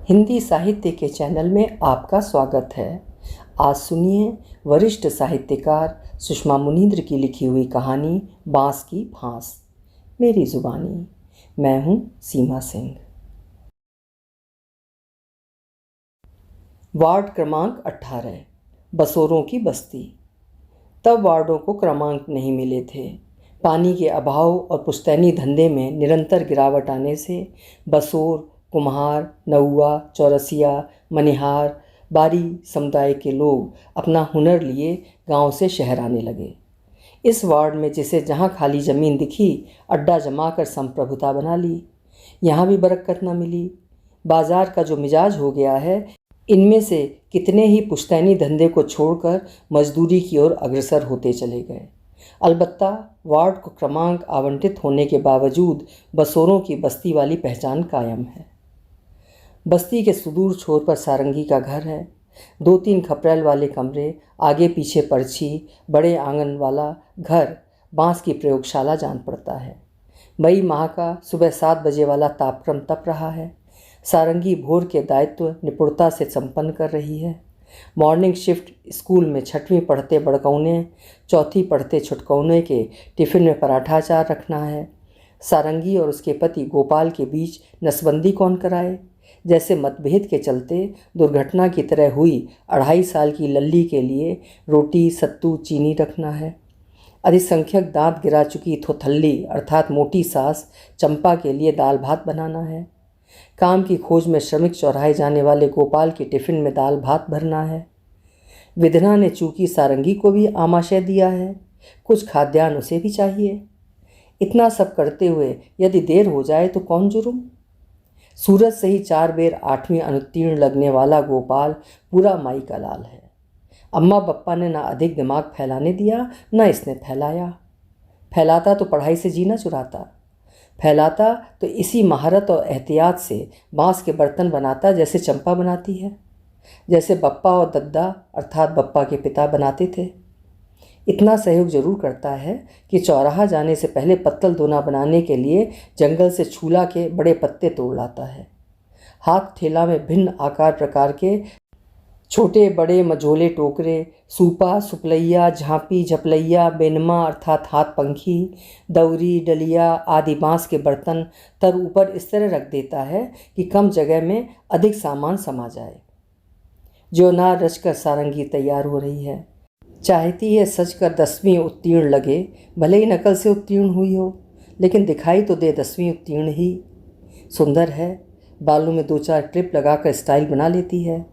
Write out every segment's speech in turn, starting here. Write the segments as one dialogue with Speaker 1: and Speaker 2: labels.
Speaker 1: हिंदी साहित्य के चैनल में आपका स्वागत है। आज सुनिए वरिष्ठ साहित्यकार सुषमा मुनींद्र की लिखी हुई कहानी बांस की फांस, मेरी जुबानी। मैं हूँ सीमा सिंह। वार्ड क्रमांक 18, बसोरों की बस्ती। तब वार्डों को क्रमांक नहीं मिले थे। पानी के अभाव और पुश्तैनी धंधे में निरंतर गिरावट आने से बसोर, कुम्हार, नौआ, चौरसिया, मनिहार, बारी समुदाय के लोग अपना हुनर लिए गांव से शहर आने लगे। इस वार्ड में जिसे जहां खाली ज़मीन दिखी अड्डा जमा कर संप्रभुता बना ली। यहाँ भी बरकत न मिली। बाजार का जो मिजाज हो गया है, इनमें से कितने ही पुश्तैनी धंधे को छोड़कर मजदूरी की ओर अग्रसर होते चले गए। अलबत्ता वार्ड को क्रमांक आवंटित होने के बावजूद बसोरों की बस्ती वाली पहचान कायम है। बस्ती के सुदूर छोर पर सारंगी का घर है। 2-3 खपरेल वाले कमरे, आगे पीछे पर्ची, बड़े आंगन वाला घर बांस की प्रयोगशाला जान पड़ता है। मई माह का सुबह 7 बजे वाला तापक्रम तप रहा है। सारंगी भोर के दायित्व निपुणता से संपन्न कर रही है। मॉर्निंग शिफ्ट स्कूल में 6वीं पढ़ते बड़कौने, 4थी पढ़ते छुटकौने के टिफ़िन में पराठा अचार रखना है। सारंगी और उसके पति गोपाल के बीच नसबंदी कौन कराए? जैसे मतभेद के चलते दुर्घटना की तरह हुई 2.5 साल की लल्ली के लिए रोटी, सत्तू, चीनी रखना है। अधिसंख्यक दांत गिरा चुकी थोथल्ली अर्थात मोटी सास चंपा के लिए दाल भात बनाना है। काम की खोज में श्रमिक चौराहे जाने वाले गोपाल के टिफ़िन में दाल भात भरना है। विधना ने चूंकि सारंगी को भी आमाशय दिया है, कुछ खाद्यान्न उसे भी चाहिए। इतना सब करते हुए यदि देर हो जाए तो कौन जुर्म? सूरज से ही 4 बेर 8वीं अनुत्तीर्ण लगने वाला गोपाल पूरा माई का लाल है। अम्मा बप्पा ने ना अधिक दिमाग फैलाने दिया, ना इसने फैलाया। फैलाता तो पढ़ाई से जीना चुराता, फैलाता तो इसी महारत और एहतियात से बांस के बर्तन बनाता जैसे चंपा बनाती है, जैसे बप्पा और दद्दा अर्थात बप्पा के पिता बनाते थे। इतना सहयोग जरूर करता है कि चौराहा जाने से पहले पत्तल दोना बनाने के लिए जंगल से छूला के बड़े पत्ते तोड़ लाता है। हाथ ठेला में भिन्न आकार प्रकार के छोटे बड़े मझोले टोकरे, सूपा, सुपलैया, झांपी, झपलैया, बेनमा अर्थात हाथ पंखी, दौरी, डलिया आदि बांस के बर्तन तर ऊपर इस तरह रख देता है कि कम जगह में अधिक सामान समा जाए। जो ना रचकर सारंगी तैयार हो रही है। चाहती है सजकर 10वीं उत्तीर्ण लगे, भले ही नकल से उत्तीर्ण हुई हो, लेकिन दिखाई तो दे 10वीं उत्तीर्ण ही। सुंदर है, बालों में 2-4 क्लिप लगाकर स्टाइल बना लेती है।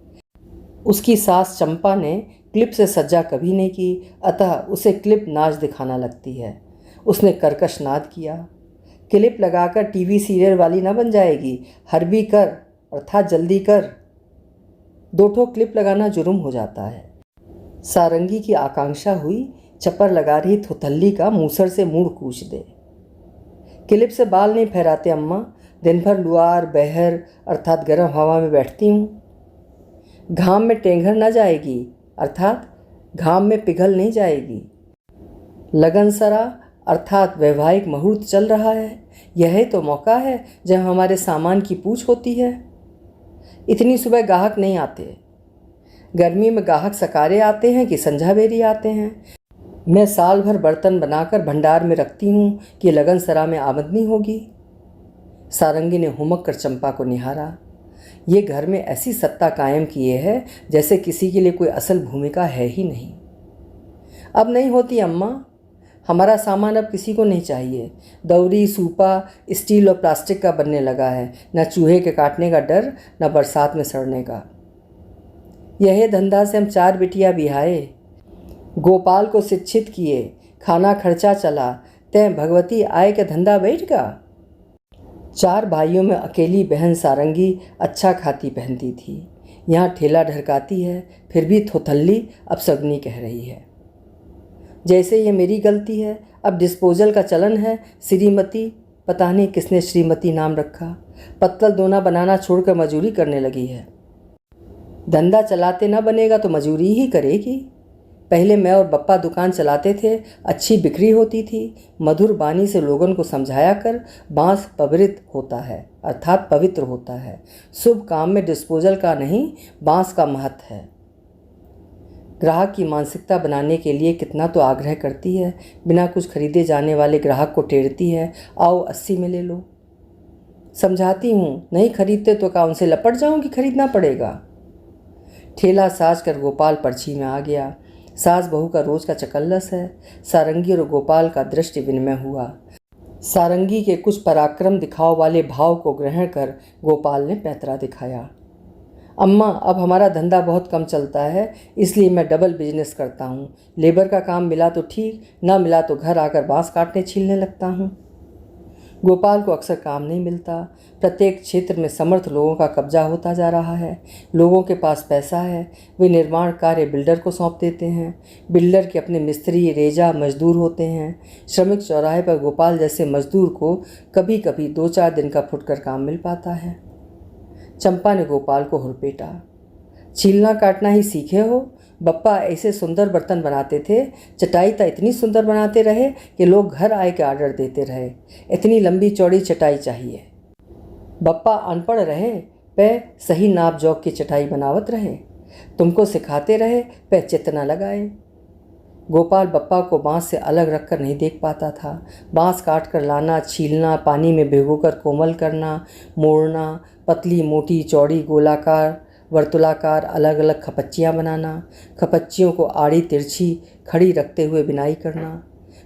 Speaker 1: उसकी सास चंपा ने क्लिप से सज्जा कभी नहीं की, अतः उसे क्लिप नाच दिखाना लगती है। उसने कर्कश नाद किया, क्लिप लगाकर टीवी सीरियल वाली ना बन जाएगी, हरबी कर अर्थात जल्दी कर। 2 ठो क्लिप लगाना जुर्म हो जाता है। सारंगी की आकांक्षा हुई चपर लगा रही थोथल्ली का मूसर से मूड़ कूच दे। क्लिप से बाल नहीं फहराते अम्मा, दिन भर लुआर बहर अर्थात गर्म हवा में बैठती हूँ। घाम में टेंघर न जाएगी अर्थात घाम में पिघल नहीं जाएगी। लगनसरा अर्थात वैवाहिक मुहूर्त चल रहा है। यह तो मौका है जब हमारे सामान की पूछ होती है। इतनी सुबह गाहक नहीं आते। गर्मी में गाहक सकारे आते हैं कि संझा बेरी आते हैं। मैं साल भर बर्तन बनाकर भंडार में रखती हूँ कि लगन सरा में आमदनी होगी। सारंगी ने हुमक कर चंपा को निहारा। ये घर में ऐसी सत्ता कायम किए है जैसे किसी के लिए कोई असल भूमिका है ही नहीं। अब नहीं होती अम्मा, हमारा सामान अब किसी को नहीं चाहिए। दौरी, सूपा स्टील और प्लास्टिक का बनने लगा है। न चूहे के काटने का डर, न बरसात में सड़ने का। यह धंधा से हम 4 बिटिया बिहाए, गोपाल को शिक्षित किए, खाना खर्चा चला, तय भगवती आय के धंधा बैठ गा। 4 भाइयों में अकेली बहन सारंगी अच्छा खाती पहनती थी। यहाँ ठेला ढरकाती है, फिर भी थोथल्ली अपशगुनी कह रही है। जैसे ये मेरी गलती है। अब डिस्पोजल का चलन है। श्रीमती, पता नहीं किसने श्रीमती नाम रखा, पत्तल दोना बनाना छोड़कर मजूरी करने लगी है। धंधा चलाते न बनेगा तो मजूरी ही करेगी। पहले मैं और बप्पा दुकान चलाते थे, अच्छी बिक्री होती थी। मधुर बानी से लोगों को समझाया कर, बांस पवित्र होता है, अर्थात पवित्र होता है। शुभ काम में डिस्पोजल का नहीं, बांस का महत्व है। ग्राहक की मानसिकता बनाने के लिए कितना तो आग्रह करती है, बिना कुछ खरीदे जाने वाले ग्राहक को टेरती है, आओ 80 में ले लो। समझाती हूँ, नहीं खरीदते तो क्या उनसे लपट जाऊँ कि खरीदना पड़ेगा। ठेला साज कर गोपाल पर्ची में आ गया। सास बहू का रोज का चकल्लस है। सारंगी और गोपाल का दृष्टि विनिमय हुआ। सारंगी के कुछ पराक्रम दिखाव वाले भाव को ग्रहण कर गोपाल ने पैतरा दिखाया। अम्मा, अब हमारा धंधा बहुत कम चलता है, इसलिए मैं डबल बिजनेस करता हूँ। लेबर का काम मिला तो ठीक, ना मिला तो घर आकर बांस काटने छीलने लगता हूँ। गोपाल को अक्सर काम नहीं मिलता। प्रत्येक क्षेत्र में समर्थ लोगों का कब्जा होता जा रहा है। लोगों के पास पैसा है, वे निर्माण कार्य बिल्डर को सौंप देते हैं। बिल्डर के अपने मिस्त्री, रेजा, मजदूर होते हैं। श्रमिक चौराहे पर गोपाल जैसे मजदूर को कभी कभी 2-4 दिन का फुटकर काम मिल पाता है। चंपा ने गोपाल को हुरपेटा, छीलना काटना ही सीखे हो? बप्पा ऐसे सुंदर बर्तन बनाते थे, चटाई तो इतनी सुंदर बनाते रहे कि लोग घर आए के ऑर्डर देते रहे। इतनी लंबी चौड़ी चटाई चाहिए। बप्पा अनपढ़ रहे, पे सही नाप जोक की चटाई बनावत रहे। तुमको सिखाते रहे, पे चित्त न लगाए। गोपाल बप्पा को बांस से अलग रखकर नहीं देख पाता था। बांस काट कर लाना, छीलना, पानी में भिगोकर कोमल करना, मोड़ना, पतली, मोटी, चौड़ी, गोलाकार, वर्तुलाकार अलग अलग खपच्चियाँ बनाना, खपच्चियों को आड़ी तिरछी खड़ी रखते हुए बिनाई करना।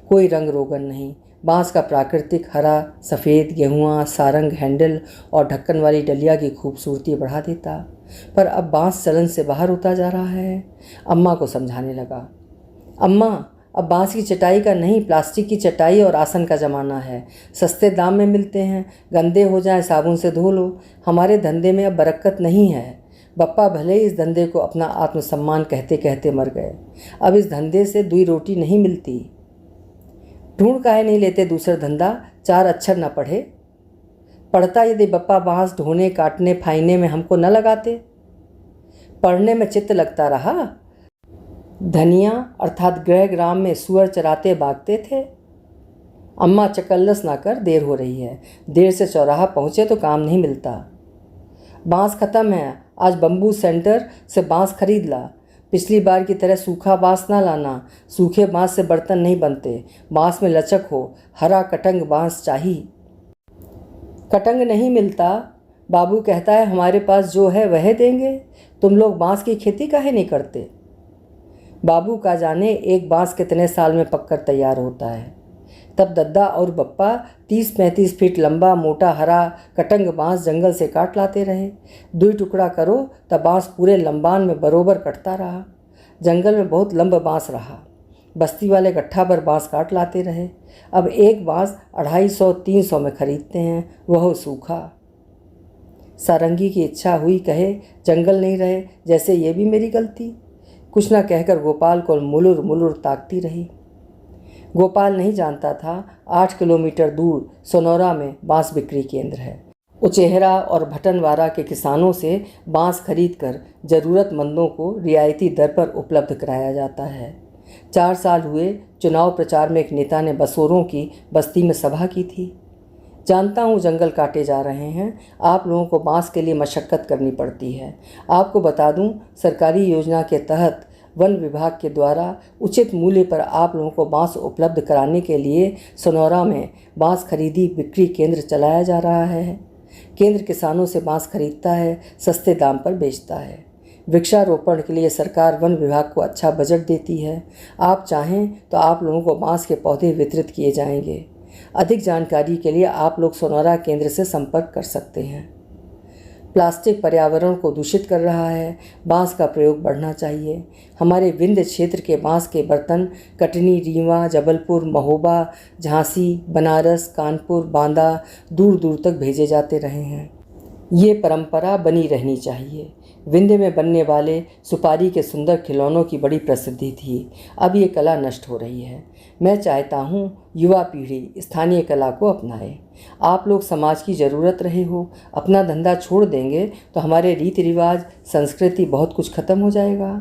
Speaker 1: कोई रंग रोगन नहीं। बांस का प्राकृतिक हरा, सफ़ेद, गेहुआ, सारंग, हैंडल और ढक्कन वाली डलिया की खूबसूरती बढ़ा देता। पर अब बांस चलन से बाहर होता जा रहा है। अम्मा को समझाने लगा, अम्मा, अब बांस की चटाई का नहीं, प्लास्टिक की चटाई और आसन का ज़माना है। सस्ते दाम में मिलते हैं, गंदे हो जाए साबुन से धो लो। हमारे धंधे में अब बरकत नहीं है। बप्पा भले ही इस धंधे को अपना आत्मसम्मान कहते कहते मर गए। अब इस धंधे से 2 रोटी नहीं मिलती। ढूंढ काहे नहीं लेते दूसरा धंधा? 4 अक्षर न पढ़े। पढ़ता यदि बप्पा बांस ढोने, काटने, फाइने में हमको न लगाते। पढ़ने में चित्त लगता रहा। धनिया अर्थात गृह ग्राम में सुअर चराते भागते थे। अम्मा, चकल्लस ना कर, देर हो रही है। देर से चौराहा पहुँचे तो काम नहीं मिलता। बांस ख़त्म है, आज बम्बू सेंटर से बांस खरीद ला। पिछली बार की तरह सूखा बांस ना लाना, सूखे बांस से बर्तन नहीं बनते। बांस में लचक हो, हरा कटंग बांस चाहिए। कटंग नहीं मिलता। बाबू कहता है हमारे पास जो है वह देंगे। तुम लोग बांस की खेती काहे नहीं करते? बाबू का जाने एक बांस कितने साल में पककर तैयार होता है। तब दद्दा और बप्पा 30-35 फीट लंबा मोटा हरा कटंग बांस जंगल से काट लाते रहे। 2 टुकड़ा करो तब बांस पूरे लंबान में बरोबर कटता रहा। जंगल में बहुत लंबा बांस रहा। बस्ती वाले गट्ठा भर बांस काट लाते रहे। अब एक बांस 250-300 में खरीदते हैं, वह सूखा। सारंगी की इच्छा हुई कहे जंगल नहीं रहे, जैसे ये भी मेरी गलती। कुछ न कहकर गोपाल को मुलुर मुलुर ताकती रही। गोपाल नहीं जानता था 8 किलोमीटर दूर सोनौरा में बांस बिक्री केंद्र है। उचेहरा और भटनवारा के किसानों से बांस खरीदकर ज़रूरतमंदों को रियायती दर पर उपलब्ध कराया जाता है। 4 साल हुए चुनाव प्रचार में एक नेता ने बसोरों की बस्ती में सभा की थी। जानता हूँ जंगल काटे जा रहे हैं, आप लोगों को बांस के लिए मशक्क़त करनी पड़ती है। आपको बता दूँ, सरकारी योजना के तहत वन विभाग के द्वारा उचित मूल्य पर आप लोगों को बांस उपलब्ध कराने के लिए सोनौरा में बांस खरीदी बिक्री केंद्र चलाया जा रहा है। केंद्र किसानों से बांस खरीदता है, सस्ते दाम पर बेचता है। वृक्षारोपण के लिए सरकार वन विभाग को अच्छा बजट देती है। आप चाहें तो आप लोगों को बांस के पौधे वितरित किए जाएंगे। अधिक जानकारी के लिए आप लोग सोनौरा केंद्र से संपर्क कर सकते हैं। प्लास्टिक पर्यावरण को दूषित कर रहा है, बांस का प्रयोग बढ़ना चाहिए। हमारे विंध्य क्षेत्र के बांस के बर्तन कटनी, रीवा, जबलपुर, महोबा, झांसी, बनारस, कानपुर, बांदा दूर दूर तक भेजे जाते रहे हैं। ये परंपरा बनी रहनी चाहिए। विंध्य में बनने वाले सुपारी के सुंदर खिलौनों की बड़ी प्रसिद्धि थी। अब ये कला नष्ट हो रही है। मैं चाहता हूँ युवा पीढ़ी स्थानीय कला को अपनाए। आप लोग समाज की ज़रूरत रहे हो, अपना धंधा छोड़ देंगे तो हमारे रीति रिवाज, संस्कृति बहुत कुछ खत्म हो जाएगा।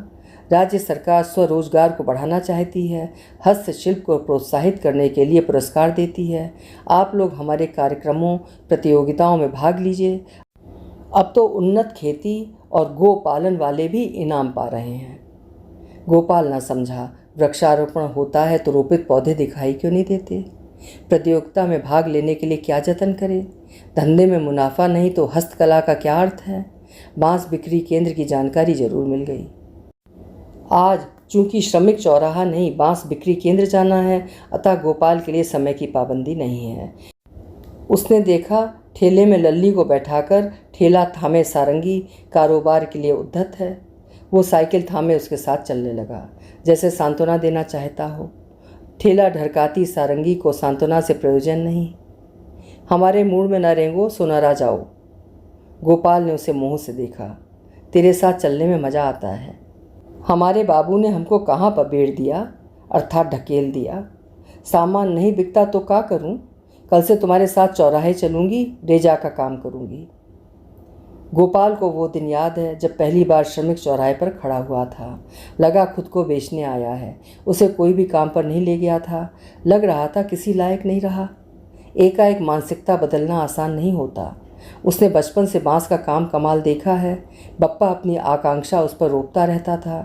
Speaker 1: राज्य सरकार स्वरोजगार को बढ़ाना चाहती है, हस्तशिल्प को प्रोत्साहित करने के लिए पुरस्कार देती है। आप लोग हमारे कार्यक्रमों प्रतियोगिताओं में भाग लीजिए। अब तो उन्नत खेती और गो पालन वाले भी इनाम पा रहे हैं। गोपाल न समझा, वृक्षारोपण होता है तो रोपित पौधे दिखाई क्यों नहीं देते? प्रतियोगिता में भाग लेने के लिए क्या जतन करें? धंधे में मुनाफा नहीं तो हस्तकला का क्या अर्थ है? बांस बिक्री केंद्र की जानकारी जरूर मिल गई। आज चूंकि श्रमिक चौराहा नहीं बांस बिक्री केंद्र जाना है, अतः गोपाल के लिए समय की पाबंदी नहीं है। उसने देखा ठेले में लल्ली को बैठाकर ठेला थामे सारंगी कारोबार के लिए उद्यत है। वो साइकिल थामे उसके साथ चलने लगा, जैसे सांत्वना देना चाहता हो। ठेला ढरकाती सारंगी को सांत्वना से प्रयोजन नहीं। हमारे मूड में न रेंगो सो न रा जाओ। गोपाल ने उसे मुंह से देखा। तेरे साथ चलने में मज़ा आता है। हमारे बाबू ने हमको कहाँ पर बेड़ दिया, अर्थात ढकेल दिया। सामान नहीं बिकता तो क्या करूं? कल से तुम्हारे साथ चौराहे चलूंगी, रेजा का काम करूंगी। गोपाल को वो दिन याद है जब पहली बार श्रमिक चौराहे पर खड़ा हुआ था। लगा खुद को बेचने आया है। उसे कोई भी काम पर नहीं ले गया था। लग रहा था किसी लायक नहीं रहा। एकाएक मानसिकता बदलना आसान नहीं होता। उसने बचपन से बांस का काम कमाल देखा है। बप्पा अपनी आकांक्षा उस पर रोकता रहता था।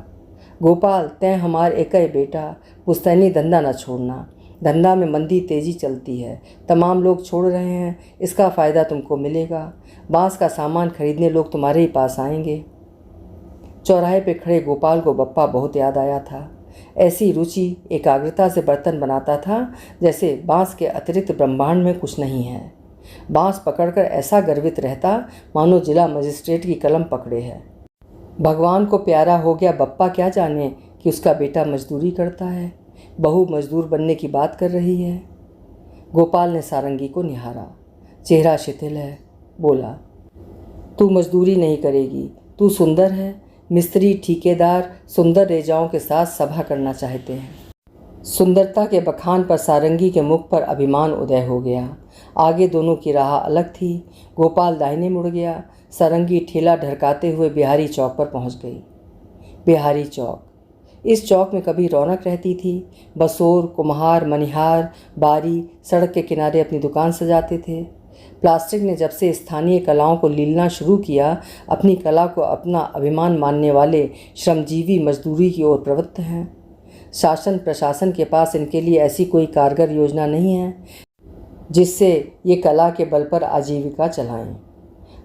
Speaker 1: गोपाल, तय हमार एकय बेटा, पुश्तैनी धंधा न छोड़ना। धंधा में मंदी तेजी चलती है, तमाम लोग छोड़ रहे हैं, इसका फ़ायदा तुमको मिलेगा। बांस का सामान खरीदने लोग तुम्हारे ही पास आएंगे। चौराहे पे खड़े गोपाल को बप्पा बहुत याद आया था। ऐसी रुचि एकाग्रता से बर्तन बनाता था जैसे बांस के अतिरिक्त ब्रह्मांड में कुछ नहीं है। बांस पकड़कर ऐसा गर्वित रहता मानो जिला मजिस्ट्रेट की कलम पकड़े है। भगवान को प्यारा हो गया बप्पा क्या जाने कि उसका बेटा मजदूरी करता है। बहू मजदूर बनने की बात कर रही है। गोपाल ने सारंगी को निहारा। चेहरा शिथिल है। बोला, तू मजदूरी नहीं करेगी, तू सुंदर है। मिस्त्री ठेकेदार सुंदर रेजाओं के साथ सभा करना चाहते हैं। सुंदरता के बखान पर सारंगी के मुख पर अभिमान उदय हो गया। आगे दोनों की राह अलग थी। गोपाल दाहिने मुड़ गया। सारंगी ठेला ढरकाते हुए बिहारी चौक पर पहुंच गई। बिहारी चौक, इस चौक में कभी रौनक रहती थी। बसोर, कुम्हार, मनिहार, बारी सड़क के किनारे अपनी दुकान सजाते थे। प्लास्टिक ने जब से स्थानीय कलाओं को लीलना शुरू किया, अपनी कला को अपना अभिमान मानने वाले श्रमजीवी मजदूरी की ओर प्रवृत्त हैं। शासन प्रशासन के पास इनके लिए ऐसी कोई कारगर योजना नहीं है जिससे ये कला के बल पर आजीविका चलाएं।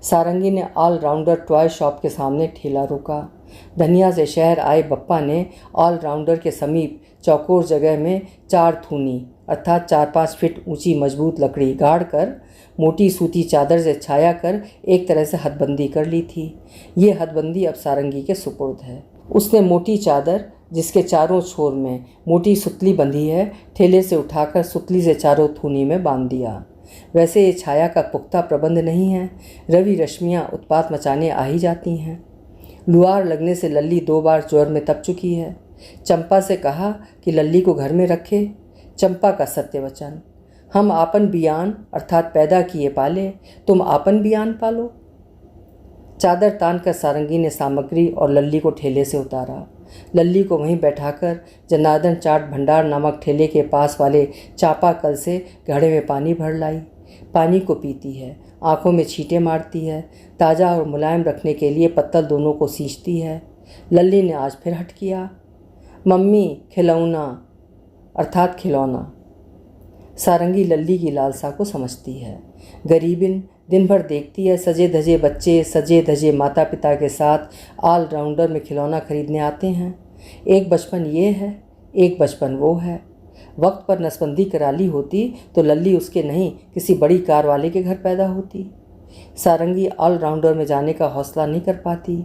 Speaker 1: सारंगी ने ऑलराउंडर टॉय शॉप के सामने ठेला रोका। धनिया से शहर आए बप्पा ने ऑलराउंडर के समीप चौकोर जगह में 4 थूनी अर्थात 4-5 फीट ऊंची मजबूत लकड़ी गाड़ कर मोटी सूती चादर से छाया कर एक तरह से हदबंदी कर ली थी। ये हदबंदी अब सारंगी के सुपुर्द है। उसने मोटी चादर जिसके चारों छोर में मोटी सुतली बंधी है ठेले से उठाकर सुतली से चारों थूनी में बांध दिया। वैसे ये छाया का पुख्ता प्रबंध नहीं है। रवि रश्मियाँ उत्पात मचाने आ ही जाती हैं। लुआर लगने से लल्ली 2 बार ज्वर में तप चुकी है। चंपा से कहा कि लल्ली को घर में रखे। चंपा का सत्य वचन, हम आपन बियान अर्थात पैदा किए पाले, तुम आपन बियान पालो। चादर तान कर सारंगी ने सामग्री और लल्ली को ठेले से उतारा। लल्ली को वहीं बैठाकर जनार्दन चाट भंडार नामक ठेले के पास वाले चापाकल से घड़े में पानी भर लाई। पानी को पीती है, आंखों में छींटे मारती है, ताज़ा और मुलायम रखने के लिए पत्तल दोनों को सींचती है। लल्ली ने आज फिर हट किया। मम्मी खिलौना अर्थात खिलौना। सारंगी लल्ली की लालसा को समझती है। गरीबिन दिन भर देखती है सजे धजे बच्चे सजे धजे माता पिता के साथ ऑलराउंडर में खिलौना खरीदने आते हैं। एक बचपन ये है, एक बचपन वो है। वक्त पर नसबंदी करा ली होती तो लल्ली उसके नहीं किसी बड़ी कार वाले के घर पैदा होती। सारंगी ऑलराउंडर में जाने का हौसला नहीं कर पाती।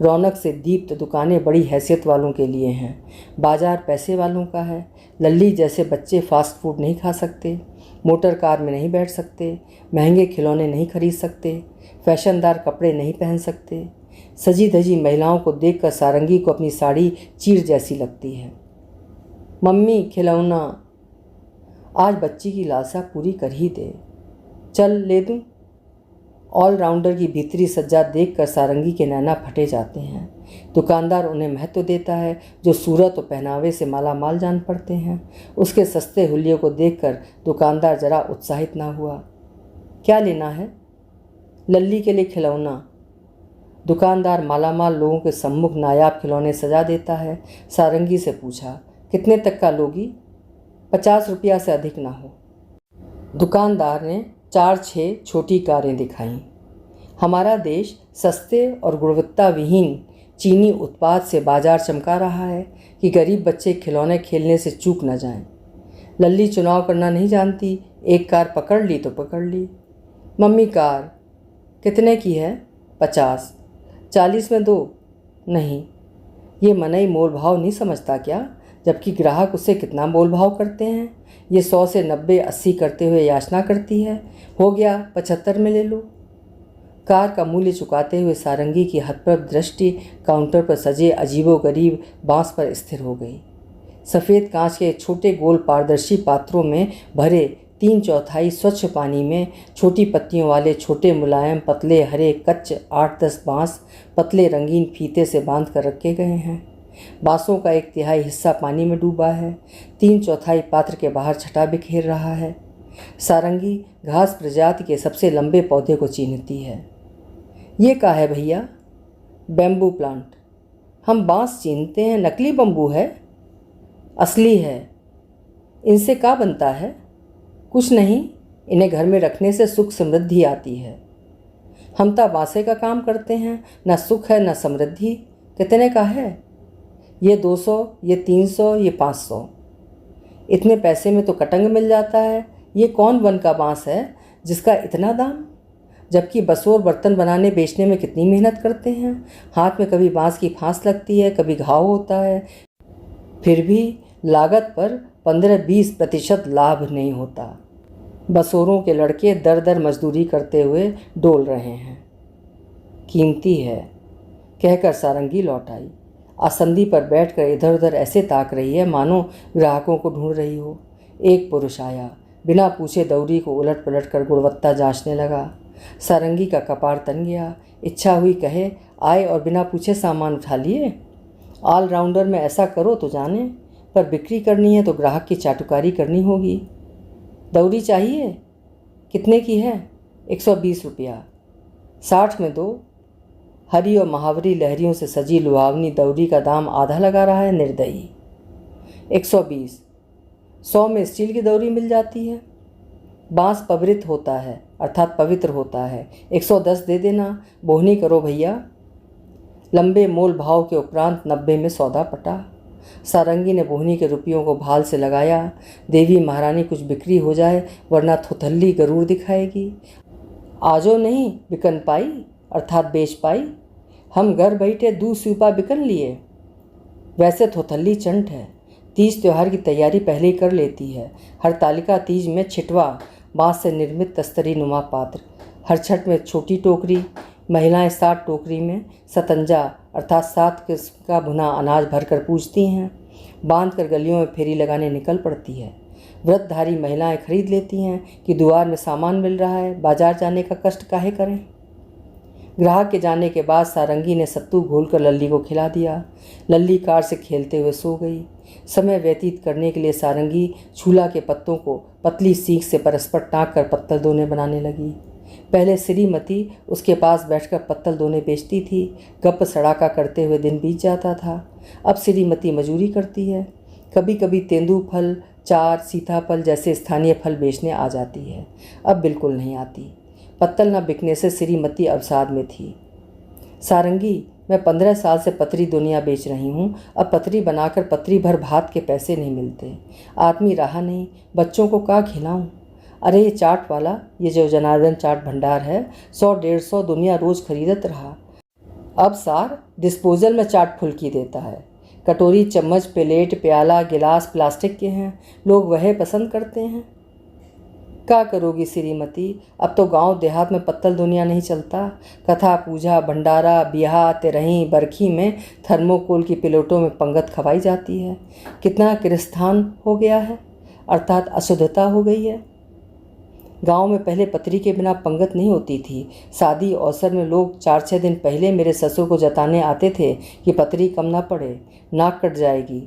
Speaker 1: रौनक से दीप्त दुकानें बड़ी हैसियत वालों के लिए हैं, बाजार पैसे वालों का है। लल्ली जैसे बच्चे फास्ट फूड नहीं खा सकते, मोटर कार में नहीं बैठ सकते, महंगे खिलौने नहीं खरीद सकते, फैशनदार कपड़े नहीं पहन सकते। सजी धजी महिलाओं को देखकर सारंगी को अपनी साड़ी चीर जैसी लगती है। मम्मी खिलौना। आज बच्ची की लालसा पूरी कर ही दे। चल ले दूं। ऑलराउंडर की भीतरी सज्जा देखकर सारंगी के नैना फटे जाते हैं। दुकानदार उन्हें महत्व देता है जो सूरत और पहनावे से माला माल जान पड़ते हैं। उसके सस्ते हुलिये को देखकर दुकानदार जरा उत्साहित ना हुआ। क्या लेना है? लल्ली के लिए खिलौना। दुकानदार मालामाल लोगों के सम्मुख नायाब खिलौने सजा देता है। सारंगी से पूछा, कितने तक का लोगी? 50 रुपया से अधिक ना हो। दुकानदार ने 4-6 छोटी कारें दिखाईं। हमारा देश सस्ते और गुणवत्ता विहीन चीनी उत्पाद से बाजार चमका रहा है कि गरीब बच्चे खिलौने खेलने से चूक न जाएं। लल्ली चुनाव करना नहीं जानती, एक कार पकड़ ली तो पकड़ ली। मम्मी कार कितने की है? 50। 40 में दो। नहीं, ये मनई मोल भाव नहीं समझता क्या, जबकि ग्राहक उससे कितना मोल भाव करते हैं। ये 100 से 90-80 करते हुए याचना करती है। हो गया 75 में ले लो। कार का मूल्य चुकाते हुए सारंगी की हतप्रभ दृष्टि काउंटर पर सजे अजीबोगरीब बांस पर स्थिर हो गई। सफ़ेद कांच के छोटे गोल पारदर्शी पात्रों में भरे 3/4 स्वच्छ पानी में छोटी पत्तियों वाले छोटे मुलायम पतले हरे कच्च 8-10 बांस पतले रंगीन फीते से बांध कर रखे गए हैं। बांसों का 1/3 हिस्सा पानी में डूबा है। 3/4 पात्र के बाहर छटा बिखेर रहा है। सारंगी घास प्रजाति के सबसे लंबे पौधे को चिन्हती है। ये का है भैया? Bamboo plant. हम बांस चिन्हते हैं, नकली बम्बू है? असली है। इनसे क्या बनता है? कुछ नहीं, इन्हें घर में रखने से सुख समृद्धि आती है। हम तो बांसे का काम करते हैं, न सुख है न समृद्धि। कितने का है? ये 200, ये 300, ये 500। इतने पैसे में तो कटंग मिल जाता है। ये कौन वन का बांस है जिसका इतना दाम? जबकि बसोर बर्तन बनाने बेचने में कितनी मेहनत करते हैं। हाथ में कभी बांस की फांस लगती है, कभी घाव होता है, फिर भी लागत पर 15-20% लाभ नहीं होता। बसोरों के लड़के दर दर मजदूरी करते हुए डोल रहे हैं। कीमती है, कहकर सारंगी लौट आई। आसंदी पर बैठकर इधर उधर ऐसे ताक रही है मानो ग्राहकों को ढूंढ रही हो। एक पुरुष आया, बिना पूछे दौरी को उलट पलट कर गुणवत्ता जांचने लगा। सारंगी का कपार तन गया। इच्छा हुई कहे, आए और बिना पूछे सामान उठा लिए। ऑलराउंडर में ऐसा करो तो जाने, पर बिक्री करनी है तो ग्राहक की चाटुकारी करनी होगी। दौरी चाहिए? कितने की है? 120 रुपया। 60 में दो। हरी और महावरी लहरियों से सजी लुभावनी दौरी का दाम आधा लगा रहा है निर्दयी। 120। 100 में स्टील की दौरी मिल जाती है। बांस पवित्र होता है, अर्थात पवित्र होता है। 110 दे देना। बोहनी करो भैया। लंबे मोल भाव के उपरांत 90 में सौदा पटा। सारंगी ने बोहनी के रुपयों को भाल से लगाया। देवी महारानी कुछ बिक्री हो जाए, वरना थोथल्ली गरूर दिखाएगी। आजो नहीं बिकन पाई, अर्थात बेच पाई। हम घर बैठे 2 सूपा बिकन लिए। वैसे थोथल्ली चंट है, तीज त्यौहार की तैयारी पहले ही कर लेती है। हरतालिका तीज में छिटवा बांस से निर्मित तस्तरी नुमा पात्र, हर छठ में छोटी टोकरी। महिलाएं 7 टोकरी में सतंजा अर्थात 7 किस्म का भुना अनाज भरकर पूजती हैं। बांध कर गलियों में फेरी लगाने निकल पड़ती है। व्रतधारी महिलाएं खरीद लेती हैं कि द्वार में सामान मिल रहा है, बाजार जाने का कष्ट काहे करें। ग्राहक के जाने के बाद सारंगी ने सत्तू घोलकर लल्ली को खिला दिया। लल्ली कार से खेलते हुए सो गई। समय व्यतीत करने के लिए सारंगी छूला के पत्तों को पतली सीख से परस्पर टाँक कर पत्तल दोने बनाने लगी। पहले श्रीमती उसके पास बैठकर पत्तल दोने बेचती थी। गप सड़ाका करते हुए दिन बीत जाता था। अब श्रीमती मजूरी करती है। कभी कभी तेंदूफल, चार, सीताफल जैसे स्थानीय फल बेचने आ जाती है। अब बिल्कुल नहीं आती। पत्तल न बिकने से श्रीमती अवसाद में थी। सारंगी, मैं 15 साल से पतरी दुनिया बेच रही हूँ। अब पतरी बनाकर पतरी भर भात के पैसे नहीं मिलते। आदमी रहा नहीं, बच्चों को क्या खिलाऊं। अरे ये चाट वाला, ये जो जनार्दन चाट भंडार है, 100-150 दुनिया रोज़ खरीदत रहा। अब सार डिस्पोजल में चाट फुल्की देता है। कटोरी, चम्मच, प्लेट, प्याला, गिलास प्लास्टिक के हैं। लोग वह पसंद करते हैं। क्या करोगी श्रीमती, अब तो गांव देहात में पत्तल दुनिया नहीं चलता। कथा, पूजा, भंडारा, ब्याह, तेरही, बरखी में थर्मोकोल की प्लेटों में पंगत खवाई जाती है। कितना किरस्थान हो गया है, अर्थात अशुद्धता हो गई है। गांव में पहले पतरी के बिना पंगत नहीं होती थी। शादी अवसर में लोग 4-6 दिन पहले मेरे ससुर को जताने आते थे कि पतरी कम ना पड़े, नाक कट जाएगी,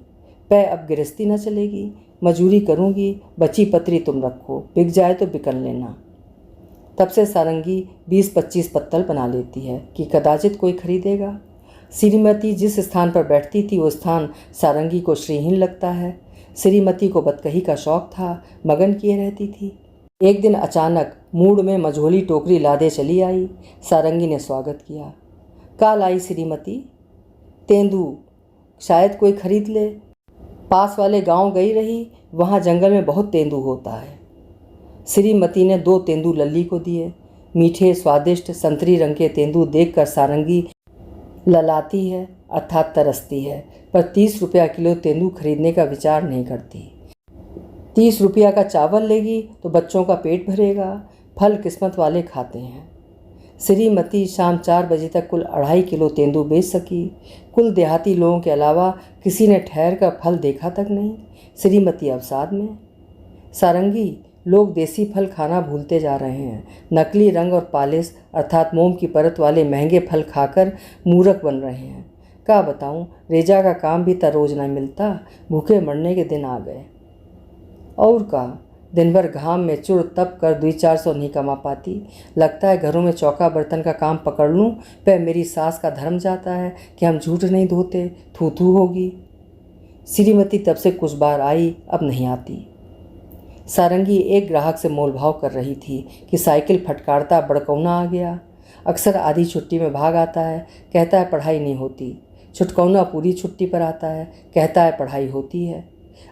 Speaker 1: अब गृहस्थी न चलेगी, मजूरी करूँगी, बची पतरी तुम रखो, बिक जाए तो बिकन लेना। तब से सारंगी 20-25 पत्तल बना लेती है कि कदाचित कोई खरीदेगा। श्रीमती जिस स्थान पर बैठती थी वो स्थान सारंगी को श्रीहीन लगता है। श्रीमती को बतकही का शौक था, मगन किए रहती थी। एक दिन अचानक मूड में मझोली टोकरी लादे चली आई। सारंगी ने स्वागत किया। काल आई श्रीमती? तेंदू, शायद कोई खरीद ले। पास वाले गांव गई रही, वहाँ जंगल में बहुत तेंदू होता है। श्रीमती ने 2 तेंदू लल्ली को दिए। मीठे स्वादिष्ट संतरी रंग के तेंदू देखकर सारंगी ललाती है अर्थात तरसती है, पर 30 रुपया किलो तेंदू खरीदने का विचार नहीं करती। 30 रुपया का चावल लेगी तो बच्चों का पेट भरेगा। फल किस्मत वाले खाते हैं। श्रीमती शाम 4 बजे तक कुल 2.5 किलो तेंदू बेच सकी। कुल देहाती लोगों के अलावा किसी ने ठहर कर फल देखा तक नहीं। श्रीमती अवसाद में। सारंगी, लोग देसी फल खाना भूलते जा रहे हैं। नकली रंग और पालिश अर्थात मोम की परत वाले महंगे फल खाकर मूर्ख बन रहे हैं। क्या बताऊं, रेजा का काम भी रोज न मिलता। भूखे मरने के दिन आ गए। और का दिन भर घाम में चुड़ तप कर 200-400 नहीं कमा पाती। लगता है घरों में चौका बर्तन का काम पकड़ लूं, पर मेरी सास का धर्म जाता है कि हम झूठ नहीं धोते, थू होगी। श्रीमती तब से कुछ बार आई, अब नहीं आती। सारंगी एक ग्राहक से मोलभाव कर रही थी कि साइकिल फटकारता बड़कौना आ गया। अक्सर आधी छुट्टी में भाग आता है, कहता है पढ़ाई नहीं होती। छुटकौना पूरी छुट्टी पर आता है, कहता है पढ़ाई होती है।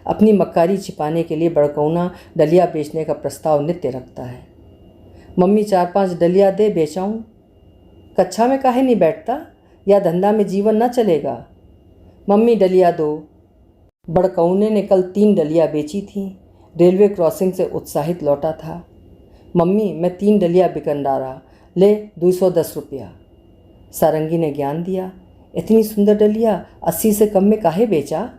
Speaker 1: अपनी मक्कारी छिपाने के लिए बड़कौना डलिया बेचने का प्रस्ताव नित्य रखता है। मम्मी 4-5 डलिया दे, बेचाऊँ। कक्षा में काहे नहीं बैठता, या धंधा में जीवन न चलेगा। मम्मी डलिया दो। बड़कौने ने कल 3 डलिया बेची थी। रेलवे क्रॉसिंग से उत्साहित लौटा था। मम्मी, मैं 3 डलिया बिकन डारा, ले 210 रुपया। सारंगी ने ज्ञान दिया। इतनी सुंदर डलिया 80 से कम में काहे बेचा?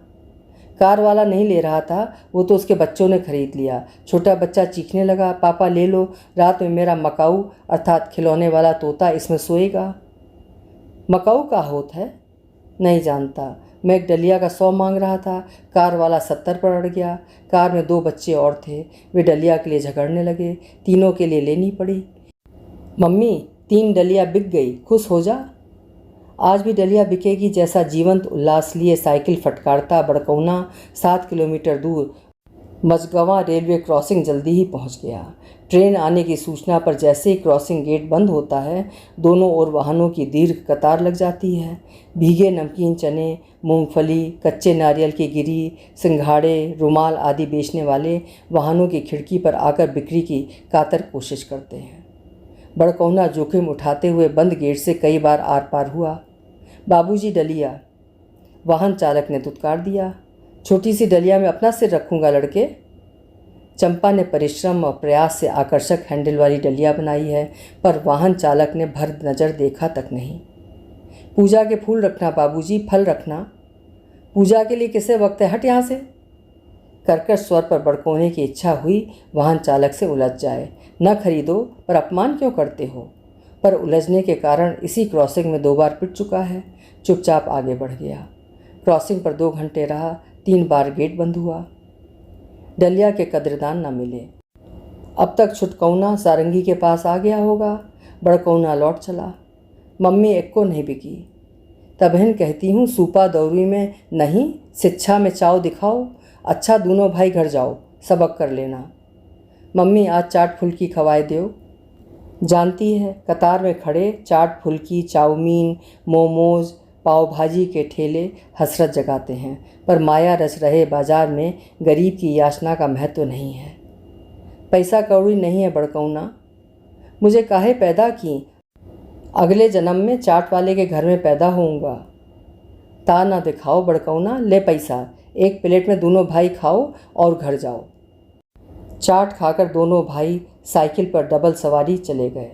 Speaker 1: कार वाला नहीं ले रहा था, वो तो उसके बच्चों ने खरीद लिया। छोटा बच्चा चीखने लगा, पापा ले लो, रात में मेरा मकाऊ अर्थात खिलौने वाला तोता इसमें सोएगा। मकाऊ का होता है? नहीं जानता। मैं एक डलिया का 100 मांग रहा था, कार वाला 70 पर अड़ गया। कार में 2 बच्चे और थे, वे डलिया के लिए झगड़ने लगे। तीनों के लिए लेनी पड़ी। मम्मी, 3 डलिया बिक गई, खुश हो जा। आज भी डलिया बिकेगी जैसा जीवंत उल्लास लिए साइकिल फटकारता बड़कौना 7 किलोमीटर दूर मझगवां रेलवे क्रॉसिंग जल्दी ही पहुंच गया। ट्रेन आने की सूचना पर जैसे ही क्रॉसिंग गेट बंद होता है, दोनों ओर वाहनों की दीर्घ कतार लग जाती है। भीगे नमकीन चने, मूंगफली, कच्चे नारियल की गिरी, सिंघाड़े, रुमाल आदि बेचने वाले वाहनों की खिड़की पर आकर बिक्री की कातर कोशिश करते हैं। बड़कौना जोखिम उठाते हुए बंद गेट से कई बार आर पार हुआ। बाबूजी डलिया। वाहन चालक ने दुत्कार दिया। छोटी सी डलिया में अपना सिर रखूंगा लड़के। चंपा ने परिश्रम और प्रयास से आकर्षक हैंडल वाली डलिया बनाई है, पर वाहन चालक ने भर नज़र देखा तक नहीं। पूजा के फूल रखना बाबूजी, फल रखना। पूजा के लिए किसे वक्त है, हट यहाँ से। कर्कश स्वर पर बड़कौने की इच्छा हुई वाहन चालक से उलझ जाए। न खरीदो, पर अपमान क्यों करते हो? पर उलझने के कारण इसी क्रॉसिंग में 2 बार पिट चुका है। चुपचाप आगे बढ़ गया। क्रॉसिंग पर 2 घंटे रहा, 3 बार गेट बंद हुआ। डलिया के कदरदान न मिले। अब तक छुटकौना सारंगी के पास आ गया होगा। बड़कौना लौट चला। मम्मी एक को नहीं बिकी। तबहन कहती हूँ सूपा दौरी में नहीं, शिक्षा में चाव दिखाओ। अच्छा दोनों भाई घर जाओ, सबक कर लेना। मम्मी आज चाट फुल्की खवाए दो। जानती है कतार में खड़े चाट फुल्की, चाउमीन, मोमोज, पाव भाजी के ठेले हसरत जगाते हैं, पर माया रच रहे बाजार में गरीब की याचना का महत्व नहीं है। पैसा कौड़ी नहीं है बड़कौना, मुझे काहे पैदा की, अगले जन्म में चाट वाले के घर में पैदा होऊंगा। ता ना दिखाओ बड़कौना, ले पैसा, 1 प्लेट में दोनों भाई खाओ और घर जाओ। चाट खाकर दोनों भाई साइकिल पर डबल सवारी चले गए।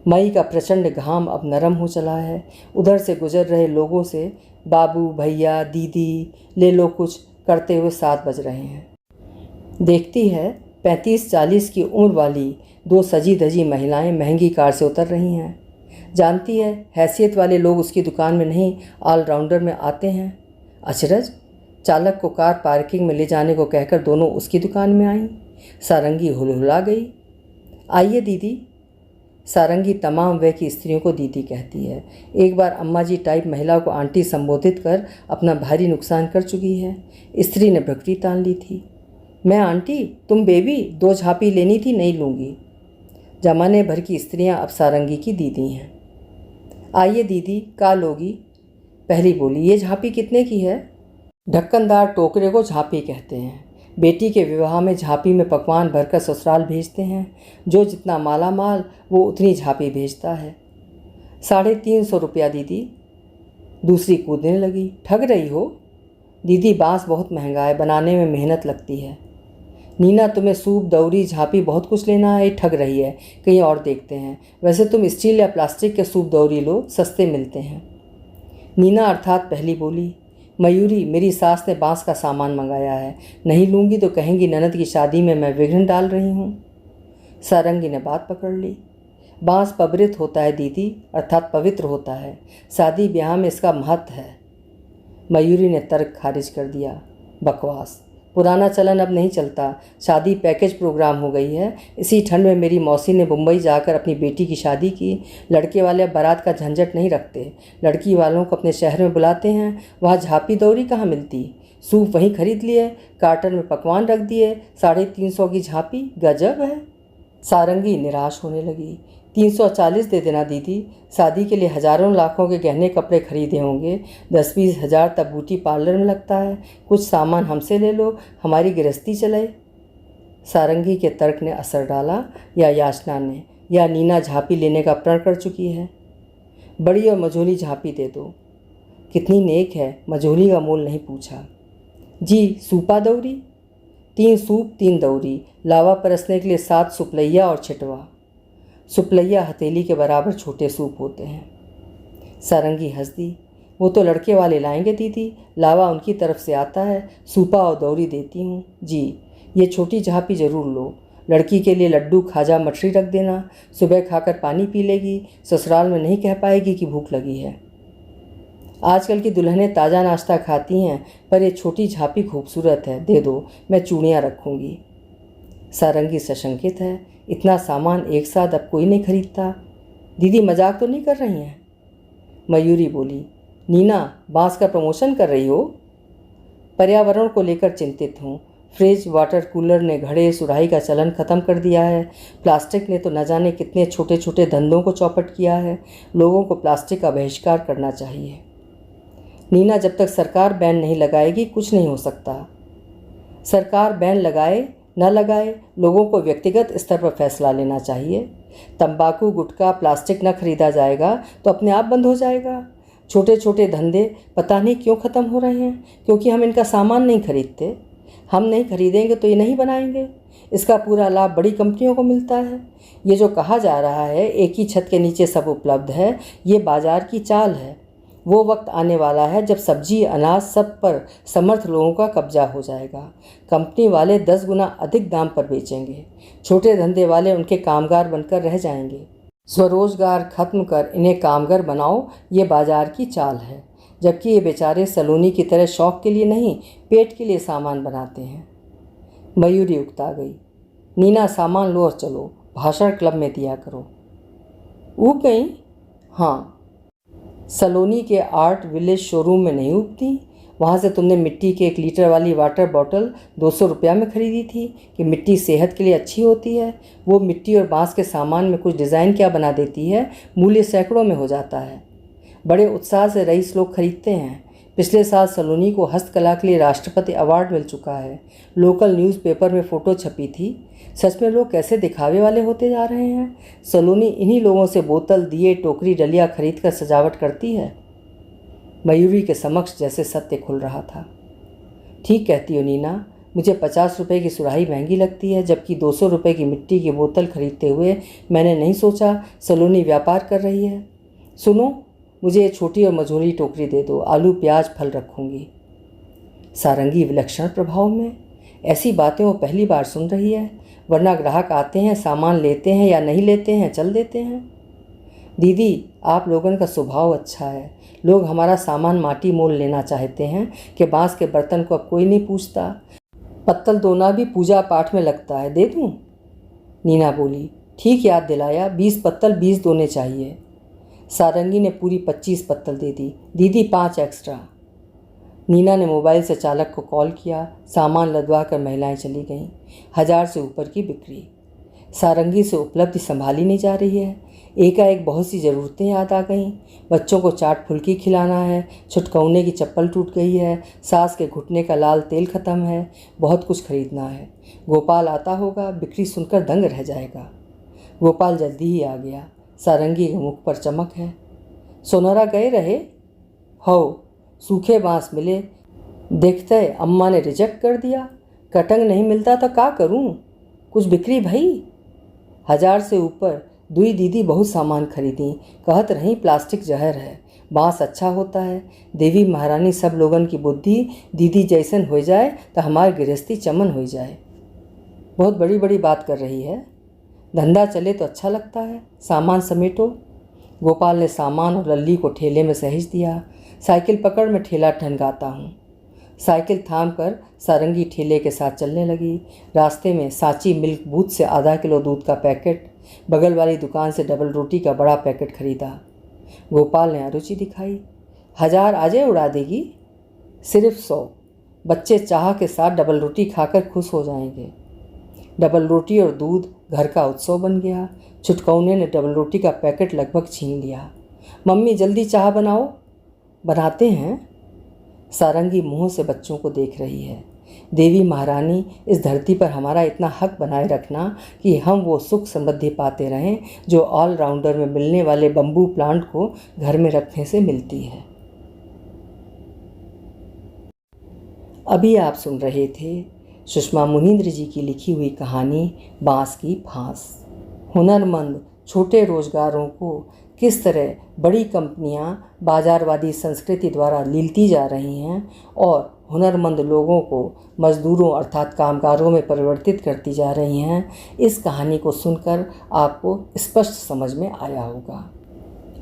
Speaker 1: मई का प्रचंड घाम अब नरम हो चला है। उधर से गुजर रहे लोगों से बाबू, भैया, दीदी, ले लो कुछ करते हुए 7 बज रहे हैं। देखती है 35-40 की उम्र वाली 2 सजी धजी महिलाएं महंगी कार से उतर रही हैं। जानती है, हैसियत वाले लोग उसकी दुकान में नहीं, ऑलराउंडर में आते हैं। अचरज, चालक को कार पार्किंग में ले जाने को कहकर दोनों उसकी दुकान में आईं। सारंगी हुलहुला गई। आइए दीदी। सारंगी तमाम वह की स्त्रियों को दीदी कहती है। एक बार अम्मा जी टाइप महिला को आंटी संबोधित कर अपना भारी नुकसान कर चुकी है। स्त्री ने भ्रकुटी तान ली थी। मैं आंटी, तुम बेबी, 2 झांपी लेनी थी, नहीं लूँगी। जमाने भर की स्त्रियां अब सारंगी की दीदी हैं। आइए दीदी, का लोगी? पहली बोली, ये झांपी कितने की है? ढक्कनदार टोकरे को झांपी कहते हैं। बेटी के विवाह में झांपी में पकवान भरकर ससुराल भेजते हैं। जो जितना माला माल वो उतनी झांपी भेजता है। 350 रुपया दीदी। दूसरी कूदने लगी। ठग रही हो दीदी, बांस बहुत महंगा है, बनाने में मेहनत लगती है। नीना, तुम्हें सूप, दौरी, झांपी बहुत कुछ लेना है, ठग रही है, कहीं और देखते हैं। वैसे तुम स्टील या प्लास्टिक के सूप दौरी लो, सस्ते मिलते हैं। नीना अर्थात पहली बोली, मयूरी, मेरी सास ने बांस का सामान मंगाया है, नहीं लूँगी तो कहेंगी ननद की शादी में मैं विघ्न डाल रही हूँ। सारंगी ने बात पकड़ ली। बांस पवित्र होता है दीदी, अर्थात पवित्र होता है। शादी ब्याह में इसका महत्व है। मयूरी ने तर्क खारिज कर दिया। बकवास, पुराना चलन अब नहीं चलता। शादी पैकेज प्रोग्राम हो गई है। इसी ठंड में मेरी मौसी ने मुंबई जाकर अपनी बेटी की शादी की। लड़के वाले अब बारात का झंझट नहीं रखते, लड़की वालों को अपने शहर में बुलाते हैं। वहाँ झांपी दौरी कहाँ मिलती? सूप वहीं खरीद लिए, कार्टन में पकवान रख दिए। 350 की झांपी, गजब है। सारंगी निराश होने लगी। 340 दे देना दीदी, शादी के लिए हजारों लाखों के गहने कपड़े खरीदे होंगे। 10-20 हज़ार तब ब्यूटी पार्लर में लगता है। कुछ सामान हमसे ले लो, हमारी गृहस्थी चले। सारंगी के तर्क ने असर डाला, या याचना ने, या नीना झांपी लेने का प्रण कर चुकी है। बड़ी और मझोली झांपी दे दो। कितनी नेक है, मझोली का मोल नहीं पूछा। जी, सूपा दौरी? 3 सूप 3 दौरी, लावा परसने के लिए 7 सुपलैया और छिटवा। सुपलैया हथेली के बराबर छोटे सूप होते हैं। सारंगी हंस दी। वो तो लड़के वाले लाएंगे दीदी, लावा उनकी तरफ से आता है, सूपा और दौरी देती हूँ। जी, ये छोटी झांपी ज़रूर लो। लड़की के लिए लड्डू, खाजा, मठरी रख देना। सुबह खाकर पानी पी लेगी, ससुराल में नहीं कह पाएगी कि भूख लगी है। आजकल की दुल्हनें ताज़ा नाश्ता खाती हैं, पर ये छोटी झांपी खूबसूरत है, दे दो, मैं चूड़ियाँ रखूँगी। सारंगी सशंकित है। इतना सामान एक साथ अब कोई नहीं खरीदता। दीदी मजाक तो नहीं कर रही हैं? मयूरी बोली, नीना, बांस का प्रमोशन कर रही हो? पर्यावरण को लेकर चिंतित हूँ। फ्रिज, वाटर कूलर ने घड़े सुराही का चलन ख़त्म कर दिया है। प्लास्टिक ने तो न जाने कितने छोटे छोटे धंधों को चौपट किया है। लोगों को प्लास्टिक का बहिष्कार करना चाहिए। नीना, जब तक सरकार बैन नहीं लगाएगी कुछ नहीं हो सकता। सरकार बैन लगाए न लगाए, लोगों को व्यक्तिगत स्तर पर फैसला लेना चाहिए। तंबाकू, गुटखा, प्लास्टिक न खरीदा जाएगा तो अपने आप बंद हो जाएगा। छोटे छोटे धंधे पता नहीं क्यों ख़त्म हो रहे हैं, क्योंकि हम इनका सामान नहीं खरीदते। हम नहीं खरीदेंगे तो ये नहीं बनाएंगे। इसका पूरा लाभ बड़ी कंपनियों को मिलता है। ये जो कहा जा रहा है एक ही छत के नीचे सब उपलब्ध है, ये बाजार की चाल है। वो वक्त आने वाला है जब सब्जी, अनाज सब पर समर्थ लोगों का कब्जा हो जाएगा। कंपनी वाले 10 गुना अधिक दाम पर बेचेंगे। छोटे धंधे वाले उनके कामगार बनकर रह जाएंगे। स्वरोजगार खत्म कर इन्हें कामगार बनाओ, ये बाजार की चाल है। जबकि ये बेचारे सलोनी की तरह शौक के लिए नहीं, पेट के लिए सामान बनाते हैं। मयूरी उकता गई। नीना, सामान लो और चलो, भाषण क्लब में दिया करो। ऊब गई? हाँ, सलोनी के आर्ट विलेज शोरूम में नहीं उगती? वहाँ से तुमने मिट्टी के 1 लीटर वाली वाटर बॉटल 200 रुपया में खरीदी थी कि मिट्टी सेहत के लिए अच्छी होती है। वो मिट्टी और बांस के सामान में कुछ डिज़ाइन क्या बना देती है, मूल्य सैकड़ों में हो जाता है। बड़े उत्साह से रईस लोग खरीदते हैं। पिछले साल सलोनी को हस्तकला के लिए राष्ट्रपति अवार्ड मिल चुका है। लोकल न्यूज़पेपर में फ़ोटो छपी थी। सच में लोग कैसे दिखावे वाले होते जा रहे हैं। सलोनी इन्हीं लोगों से बोतल, दिए, टोकरी, डलिया खरीद कर सजावट करती है। मयूरी के समक्ष जैसे सत्य खुल रहा था। ठीक कहती हो नीना, मुझे 50 रुपये की सुराही महंगी लगती है, जबकि 200 रुपये की मिट्टी की बोतल खरीदते हुए मैंने नहीं सोचा सलोनी व्यापार कर रही है। सुनो, मुझे ये छोटी और मझोली टोकरी दे दो, आलू, प्याज, फल रखूँगी। सारंगी विलक्षण प्रभाव में। ऐसी बातें वो पहली बार सुन रही है। वरना ग्राहक आते हैं, सामान लेते हैं या नहीं लेते हैं, चल देते हैं। दीदी, आप लोगों का स्वभाव अच्छा है। लोग हमारा सामान माटी मोल लेना चाहते हैं कि बांस के बर्तन को अब कोई नहीं पूछता। पत्तल दोना भी पूजा पाठ में लगता है, दे दूँ? नीना बोली। ठीक याद दिलाया, 20 पत्तल 20 दोने चाहिए। सारंगी ने पूरी 25 पत्तल दे दी। दीदी 5 एक्स्ट्रा। नीना ने मोबाइल से चालक को कॉल किया। सामान लदवा कर महिलाएं चली गईं। 1000 से ऊपर की बिक्री। सारंगी से उपलब्धि संभाली नहीं जा रही है। एकाएक बहुत सी ज़रूरतें याद आ गईं। बच्चों को चाट फुल्की खिलाना है, छुटकौने की चप्पल टूट गई है, सास के घुटने का लाल तेल ख़त्म है, बहुत कुछ खरीदना है। गोपाल आता होगा, बिक्री सुनकर दंग रह जाएगा। गोपाल जल्दी ही आ गया। सारंगी के मुख पर चमक है। सोनारा गए रहे हो, सूखे बांस मिले, देखते अम्मा ने रिजेक्ट कर दिया। कटंग नहीं मिलता तो क्या करूं? कुछ बिक्री भई? 1000 से ऊपर। दुई दीदी बहुत सामान खरीदी, कहत रही प्लास्टिक जहर है, बांस अच्छा होता है। देवी महारानी सब लोगन की बुद्धि दीदी जैसन हो जाए तो हमारी गृहस्थी चमन हो जाए। बहुत बड़ी बड़ी बात कर रही है। धंधा चले तो अच्छा लगता है। सामान समेटो। गोपाल ने सामान और लल्ली को ठेले में सहेज दिया। साइकिल पकड़ मैं ठेला ठनकाता हूँ। साइकिल थाम कर सारंगी ठेले के साथ चलने लगी। रास्ते में सांची मिल्क बूथ से आधा किलो दूध का पैकेट, बगल वाली दुकान से डबल रोटी का बड़ा पैकेट खरीदा। गोपाल ने अरुचि दिखाई। 1000 आजे उड़ा देगी? सिर्फ 100। बच्चे चाह के साथ डबल रोटी खाकर खुश हो जाएंगे। डबल रोटी और दूध घर का उत्सव बन गया। छुटकौने ने डबल रोटी का पैकेट लगभग छीन लिया। मम्मी जल्दी चाह बनाओ। बनाते हैं। सारंगी मुंह से बच्चों को देख रही है। देवी महारानी, इस धरती पर हमारा इतना हक बनाए रखना कि हम वो सुख समृद्धि पाते रहें जो ऑलराउंडर में मिलने वाले बम्बू प्लांट को घर में रखने से मिलती है। अभी आप सुन रहे थे सुषमा मुनींद्र जी की लिखी हुई कहानी बांस की फांस। हुनरमंद छोटे रोजगारों को किस तरह बड़ी कंपनियां बाजारवादी संस्कृति द्वारा लीलती जा रही हैं और हुनरमंद लोगों को मजदूरों अर्थात कामगारों में परिवर्तित करती जा रही हैं, इस कहानी को सुनकर आपको स्पष्ट समझ में आया होगा।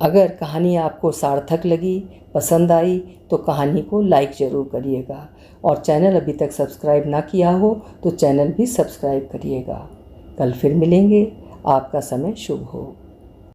Speaker 1: अगर कहानी आपको सार्थक लगी, पसंद आई तो कहानी को लाइक ज़रूर करिएगा और चैनल अभी तक सब्सक्राइब ना किया हो तो चैनल भी सब्सक्राइब करिएगा। कल फिर मिलेंगे। आपका समय शुभ हो।